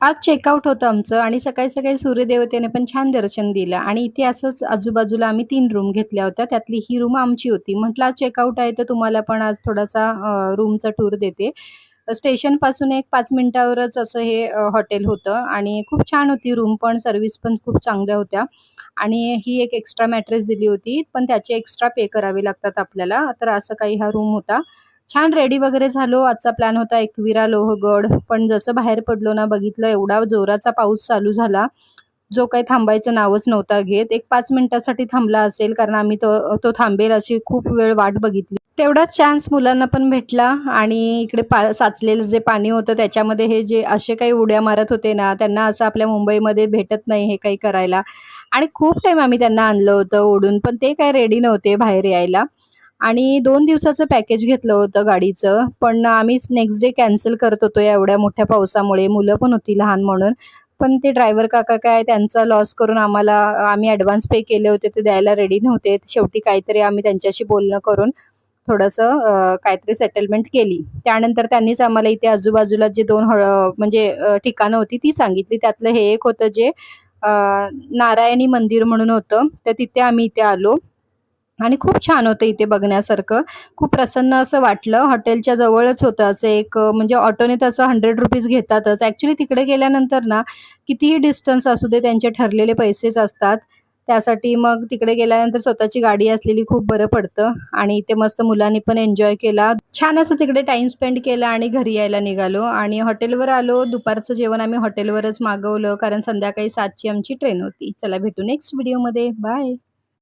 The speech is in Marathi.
आज चेकआउट होतं आमचं आणि सकाळी-सकाळी सूर्यदेवतेने पण छान दर्शन दिलं आणि इथे असंच आजूबाजूला आम्ही 3 रूम घेतल्या होत्या. त्यातली ही रूम आमची होती. म्हटलं आज चेकआउट आहे तर तुम्हाला पण आज थोडासा रूमचा टूर देते. स्टेशनपासून एक 5 मिनिटावरच असं हे हॉटेल होतं आणि खूप छान होती रूम पण, सर्व्हिस पण खूप चांगल्या होत्या आणि ही एक एक्स्ट्रा मॅट्रेस दिली होती, पण त्याचे एक्स्ट्रा पे करावे लागतात आपल्याला. तर असं काही हा रूम होता. छान रेडी वगैरे झालो. आजचा प्लॅन होता एकविरा लोहगड. पण जसं बाहेर पडलो ना, बघितलं एवढा जोराचा पाऊस चालू झाला, जो काही थांबायचं नावच नव्हता घेत. एक 5 मिनिटासाठी थांबला असेल, कारण आम्ही तो तो थांबेल अशी खूप वेळ वाट बघितली. तेवढाच चान्स मुलांना पण भेटला आणि इकडे साचलेलं जे पाणी होतं त्याच्यामध्ये हे जे असे काही उड्या मारत होते ना, त्यांना असं आपल्या मुंबईमध्ये भेटत नाही हे काही करायला आणि खूप टाईम आम्ही त्यांना आणलं होतं ओढून, पण ते काही रेडी नव्हते बाहेर यायला. आणि 2 दिवसाचं पॅकेज घेतलं होतं गाडीचं, पण आम्ही नेक्स्ट डे कॅन्सल करत होतो या एवढ्या मोठ्या पावसामुळे. मुलं पण होती लहान म्हणून. पण ते ड्रायव्हर काका काय त्यांचा लॉस करून आम्ही ॲडव्हान्स पे केले होते ते द्यायला रेडी नव्हते. शेवटी काहीतरी आम्ही त्यांच्याशी बोलणं करून थोडंसं काहीतरी सेटलमेंट केली. त्यानंतर त्यांनीच आम्हाला इथे आजूबाजूला जे 2 म्हणजे ठिकाणं होती ती सांगितली. त्यातलं हे एक होतं जे अ, नारायणी मंदिर म्हणून होतं. तर तिथे आम्ही इथे आलो. आणि खूप छान होतं इथे बघण्यासारखं. खूप प्रसन्न असं वाटलं. हॉटेलच्या जवळच होतं असं एक म्हणजे ऑटोने तसं ₹100 घेतातच. ॲक्चुअली तिकडे गेल्यानंतर ना, कितीही डिस्टन्स असू दे त्यांचे ठरलेले पैसेच असतात. त्यासाठी मग तिकडे गेल्यानंतर स्वतःची गाडी असलेली खूप बरं पडतं आणि इथे मस्त मुलांनी पण एन्जॉय केला. छान असं तिकडे टाईम स्पेंड केला आणि घरी यायला निघालो आणि हॉटेलवर आलो. दुपारचं जेवण आम्ही हॉटेलवरच मागवलं कारण संध्याकाळी 7ची आमची ट्रेन होती. चला भेटू नेक्स्ट व्हिडिओमध्ये. बाय.